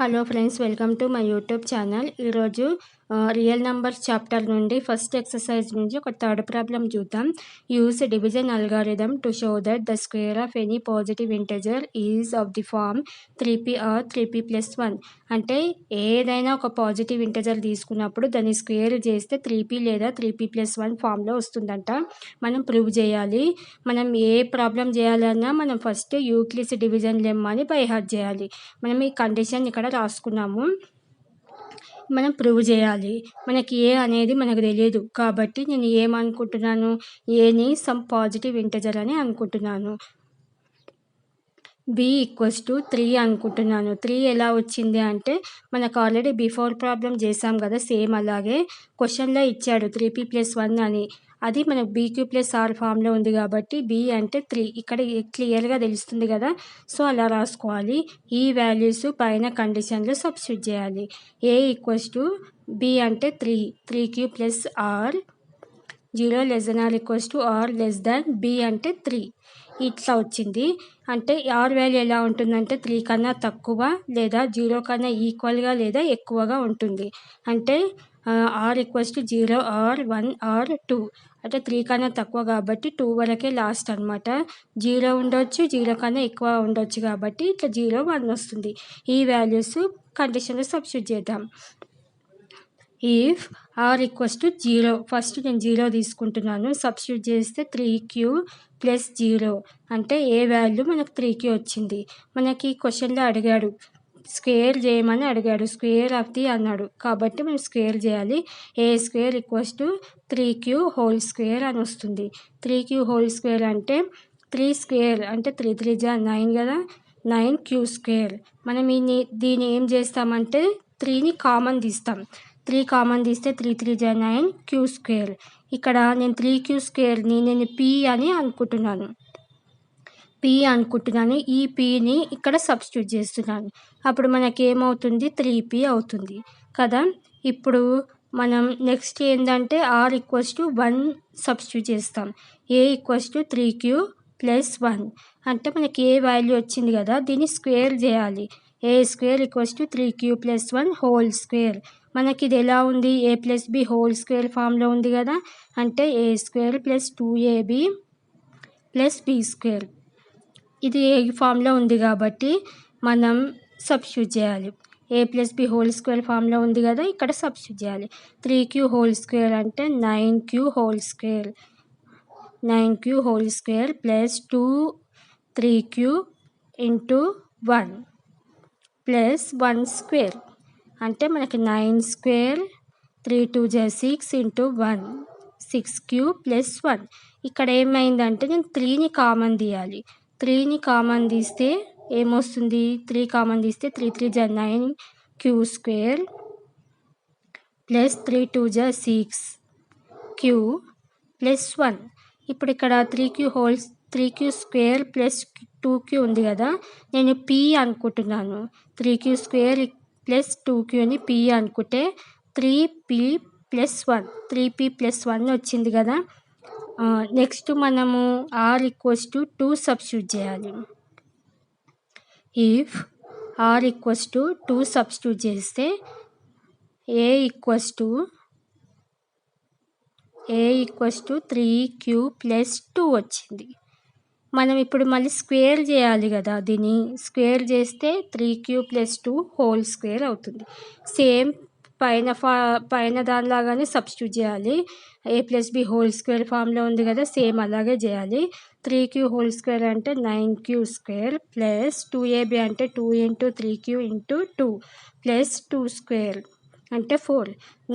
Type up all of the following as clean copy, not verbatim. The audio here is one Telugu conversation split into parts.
Hello friends, welcome to my YouTube channel. ఈరోజు రియల్ నంబర్స్ చాప్టర్ నుండి ఫస్ట్ ఎక్సర్సైజ్ నుంచి ఒక థర్డ్ ప్రాబ్లం చూద్దాం. Use division algorithm to show that the square of any positive integer is of the form 3p or 3p+1. అంటే ఏదైనా ఒక పాజిటివ్ ఇంటిజర్ తీసుకున్నప్పుడు దాన్ని స్క్వేర్ చేస్తే 3p లేదా 3p+1 ఫామ్లో వస్తుందంట. మనం ప్రూవ్ చేయాలి. మనం ఏ ప్రాబ్లం చేయాలన్నా మనం ఫస్ట్ యూక్లిడ్స్ డివిజన్ లెమ్మాని బై హార్ట్ చేయాలి. మనం ఈ కండిషన్ ఇక్కడ రాసుకున్నాము. మనం ప్రూవ్ చేయాలి. మనకి ఏ అనేది మనకు తెలియదు కాబట్టి నేను ఏమనుకుంటున్నాను, ఏని సమ్ పాజిటివ్ ఇంటిజర్ అని అనుకుంటున్నాను. b = 3 అనుకుంటున్నాను. 3 ఎలా వచ్చింది అంటే మనకు ఆల్రెడీ బిఫోర్ ప్రాబ్లం చేసాం కదా, సేమ్ అలాగే క్వశ్చన్లో ఇచ్చాడు 3p+1 అని. అది మనకు bq+r ఫామ్లో ఉంది కాబట్టి b అంటే 3 ఇక్కడ క్లియర్గా తెలుస్తుంది కదా, సో అలా రాసుకోవాలి. ఈ వాల్యూస్ పైన కండిషన్లో సబ్స్టిట్యూట్ చేయాలి. a = b అంటే 3, 3q+r 0 ≤ b అంటే 3 ఇట్లా వచ్చింది. అంటే ఆర్ వాల్యూ ఎలా ఉంటుందంటే 3 కన్నా తక్కువ లేదా 0 కన్నా ఈక్వల్గా లేదా ఎక్కువగా ఉంటుంది. అంటే r = 0 or 1 or 2. అంటే 3 కన్నా తక్కువ కాబట్టి 2 వరకే లాస్ట్ అనమాట. 0 ఉండొచ్చు, 0 కన్నా ఎక్కువ ఉండొచ్చు కాబట్టి ఇట్లా 0, 1 వస్తుంది. ఈ వాల్యూస్ కండిషన్లో సబ్స్టిట్యూట్ చేద్దాం. ఇఫ్ r = 0, ఫస్ట్ నేను 0 తీసుకుంటున్నాను. సబ్స్టిట్యూట్ చేస్తే 3q+0 అంటే ఏ వాల్యూ మనకు 3q వచ్చింది. మనకి క్వశ్చన్లో అడిగాడు, స్క్వేర్ చేయమని అడిగాడు. స్క్వేర్ ఆఫ్ ది అన్నాడు కాబట్టి మనం స్క్వేర్ చేయాలి. a² = 3q² అని వస్తుంది. 3q² అంటే 3 స్క్వేర్ అంటే 3 3 = 9 కదా, 9q². మనం దీన్ని ఏం చేస్తామంటే 3ని కామన్ తీస్తాం. 3 కామన్ తీస్తే 3 3 = 9 q². ఇక్కడ నేను 3q²ని నేను p అని అనుకుంటున్నాను. ఈ pని ఇక్కడ సబ్స్టిట్యూట్ చేస్తున్నాను. అప్పుడు మనకి ఏమవుతుంది, 3p అవుతుంది కదా. ఇప్పుడు మనం నెక్స్ట్ ఏంటంటే r = 1 సబ్స్టిట్యూట్ చేస్తాం. a = 3q+1 అంటే మనకి ఏ వాల్యూ వచ్చింది కదా, దీన్ని స్క్వేర్ చేయాలి. a² = 3q+1² మనకి ఇది ఎలా ఉంది, a+b² ఫామ్లో ఉంది కదా. అంటే a² + 2ab+b². ఇది ఏ ఫామ్లో ఉంది కాబట్టి మనం సబ్స్టిట్యూట్ చేయాలి. a+b² ఫామ్లో ఉంది కదా, ఇక్కడ సబ్స్టిట్యూట్ చేయాలి. 3q² అంటే 9q² 9q² plus 2 3q × 1 plus 1² అంటే మనకి 9² 3 2 = 6 × 1 6q+1. ఇక్కడ ఏమైందంటే నేను 3ని కామన్ తీయాలి. 3ని కామన్ తీస్తే ఏమొస్తుంది, 3 కామన్ తీస్తే 3 3 = 9 q² ప్లస్ 3 2 = 6 q+1. ఇప్పుడు ఇక్కడ 3q² ప్లస్ 2q ఉంది కదా, నేను p అనుకుంటున్నాను. 3q² ప్లస్ 2qని p అనుకుంటే 3p+1 వచ్చింది కదా. నెక్స్ట్ మనము r = 2 సబ్స్టిట్యూట్ చేయాలి. ఇఫ్ r = 2 సబ్స్టిట్యూట్ చేస్తే a = 3q+2 వచ్చింది. మనం ఇప్పుడు మళ్ళీ స్క్వేర్ చేయాలి కదా, దీన్ని స్క్వేర్ చేస్తే 3q+2² అవుతుంది. సేమ్ పైన దానిలాగానే సబ్స్టిట్యూట్ చేయాలి. a+b² ఫామ్లో ఉంది కదా, సేమ్ అలాగే చేయాలి. 3q² అంటే 9q² ప్లస్ 2ab అంటే 2 × 3q × 2 ప్లస్ 2² అంటే 4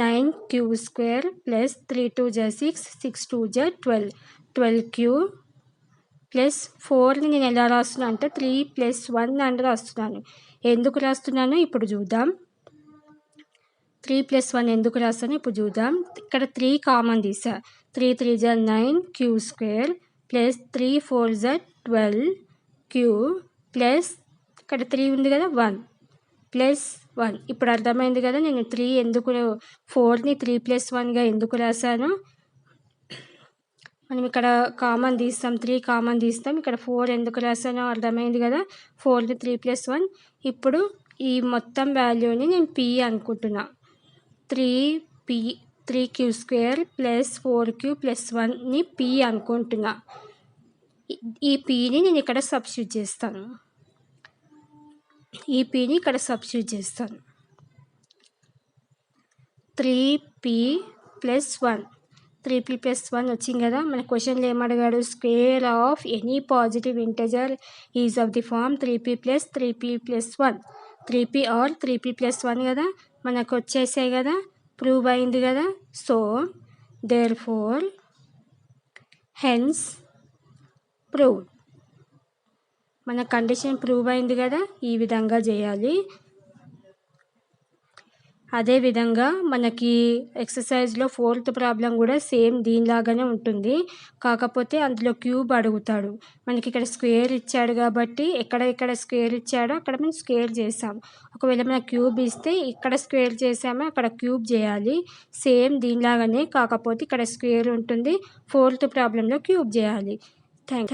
9q² ప్లస్ 3 2 = 6 6 2 = 12 12q ప్లస్ 4ని నేను ఎలా రాస్తున్నాను అంటే 3+1 అని రాస్తున్నాను. ఎందుకు రాస్తున్నాను ఇప్పుడు చూద్దాం. 3+1 ఎందుకు రాస్తాను ఇప్పుడు చూద్దాం. ఇక్కడ 3 కామన్ తీసా. 3 3 = 9 q² ప్లస్ 3 4 = 12 q ప్లస్ ఇక్కడ 3 ఉంది కదా 1 ప్లస్ 1. ఇప్పుడు అర్థమైంది కదా నేను 4ని 3+1గా ఎందుకు రాశాను. మనం ఇక్కడ కామన్ తీస్తాం, 3 కామన్ తీస్తాం. ఇక్కడ 4 ఎందుకు రాసానో అర్థమైంది కదా, 4ని 3+1. ఇప్పుడు ఈ మొత్తం వాల్యూని నేను p అనుకుంటున్నా. 3q² ప్లస్ 4q ప్లస్ 1ని p అనుకుంటున్నా. ఈ pని నేను ఇక్కడ సబ్స్టిట్యూట్ చేస్తాను. 3p ప్లస్ 1 3p ప్లస్ 1 వచ్చింది కదా. మన క్వశ్చన్లో ఏమడిగాడు, square of any positive integer is of the form 3p plus 1 3p or 3p plus 1 కదా. మనకు వచ్చేసాయి కదా, ప్రూవ్ అయింది కదా. So therefore hence prove, మన కండిషన్ ప్రూవ్ అయింది కదా. ఈ విధంగా చేయాలి. అదేవిధంగా మనకి ఎక్సర్సైజ్లో 4th ప్రాబ్లం కూడా సేమ్ దీనిలాగానే ఉంటుంది. కాకపోతే అందులో క్యూబ్ అడుగుతాడు. మనకి ఇక్కడ స్క్వేర్ ఇచ్చాడు కాబట్టి ఎక్కడ స్క్వేర్ ఇచ్చాడో అక్కడ మనం స్క్వేర్ చేసాం. ఒకవేళ మన క్యూబ్ ఇస్తే ఇక్కడ స్క్వేర్ చేసామో అక్కడ క్యూబ్ చేయాలి. సేమ్ దీనిలాగానే, కాకపోతే ఇక్కడ స్క్వేర్ ఉంటుంది. 4th ప్రాబ్లంలో క్యూబ్ చేయాలి. థ్యాంక్